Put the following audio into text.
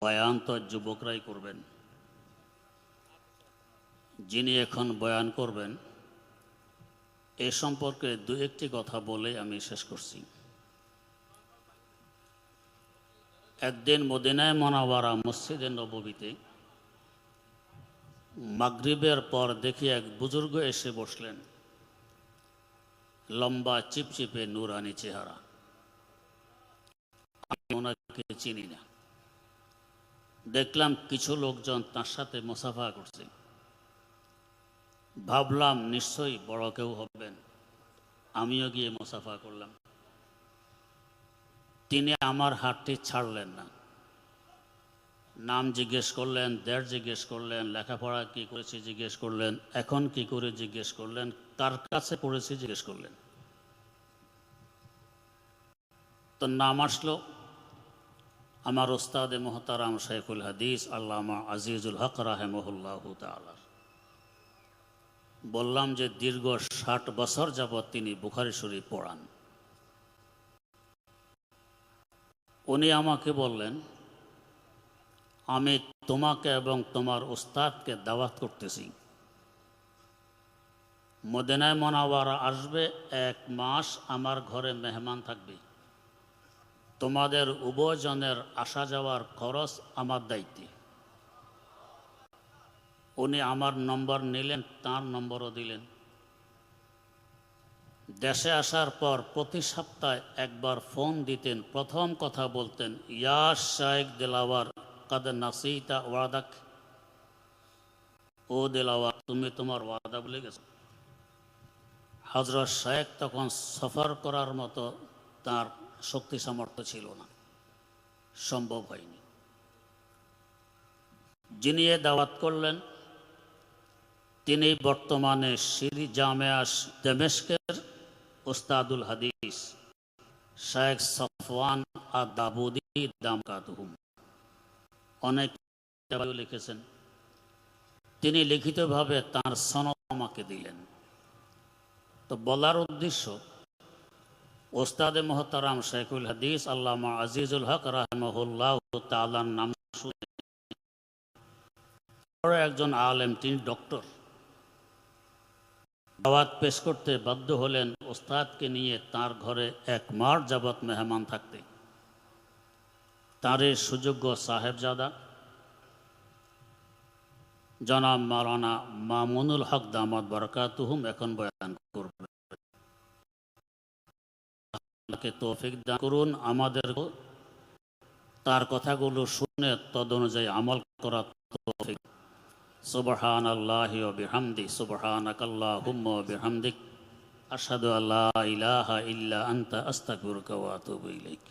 বয়ান তো যুবকরাই করবেন। যিনি এখন বয়ান করবেন এ সম্পর্কে দু একটি কথা বলে আমি শেষ করছি। একদিন মদিনায়ে মুনাওয়ারা মসজিদে নববীতে মাগরিবের পর দেখি এক বুজুর্গ এসে বসলেন, লম্বা চিপচিপে নুরানি চেহারা। আমি ওনাকে চিনি না। দেখলাম কিছু লোকজন তার সাথে মুসাফা করছে। ভাবলাম নিশ্চয়ই বড় কেউ হবেন, আমিও গিয়ে মুসাফা করলাম। তিনি আমার হাতটি ছাড়লেন না। নাম জিজ্ঞেস করলেন, দেশ জিজ্ঞেস করলেন, লেখাপড়া কি করেছি জিজ্ঞেস করলেন, এখন কি করে জিজ্ঞেস করলেন, কার কাছে পড়েছি জিজ্ঞেস করলেন। তো নাম আসলো আমার ওস্তাদে মোহতারাম শাইখুল হাদিস আল্লামা আজিজুল হক রাহিমাহুল্লাহু তাআলা। বললাম যে দীর্ঘ 60 বছর যাবৎ তিনি বুখারী শরীফ পড়ান। উনি আমাকে বললেন, আমি তোমাকে এবং তোমার ওস্তাদকে দাওয়াত করতেছি, মদিনায়ে মুনাওয়ারা আসবে, 1 মাস আমার ঘরে মেহমান থাকবে, তোমাদের উভয়জনের আসা যাওয়ার খরচ আমার দায়িত্বে। উনি আমার নম্বর নিলেন, তার নম্বরও দিলেন। দেশে আসার পর প্রতি সপ্তাহে একবার ফোন দিতেন। প্রথম কথা বলতেন, ইয়া শাইখ দিলাওয়ার কাদ নাসিতা ওয়াদাক। ও দিলাওয়ার, তুমি তোমার ওয়াদা ভুলে গেছো। হযরত শাইখ তখন সফর করার মতো তার শক্তি সামর্থ্য ছিল না, সম্ভব হয়নি। যিনি এ দাওয়াত করলেন তিনি বর্তমানে শিরি জামেয়া দামেস্কের ওস্তাদুল হাদিস শাইখ সফওয়ান আদ-দাবুদি দামকাতুহুম। অনেক লিখেছেন। তিনি লিখিতভাবে তার সনদ আমাকে দিলেন। তো বলার উদ্দেশ্য, ওস্তাদে মোহতারাম শাইখুল হাদিস আল্লামা আজিজুল হক রাহিমাহুল্লাহু তাআলার নাম শুনে বড় একজন আলেম, তিনি ডক্টর, দাওয়াত পেশ করতে বাধ্য হলেন ওস্তাদকে নিয়ে তার ঘরে 1 মাস যাবৎ মেহমান থাকতে। তাঁরই সুযোগ্য সাহেবজাদা জনাব মাওলানা মামুনুল হক দামাত বারাকাতুহুম এখন বয়ান করবেন। তাকে তৌফিক দান করুন, আমাদেরকে তার কথাগুলো শুনে তদনুযায়ী আমল করার তৌফিক। সুবহানাল্লাহি ওয়া বিহামদি, সুবহানাকাল্লাহুম্মা ওয়া বিহামদিক, আশহাদু আল্লা ইলাহা ইল্লা আনতা আস্তাগফিরুকা ওয়া আতুবু ইলাইক।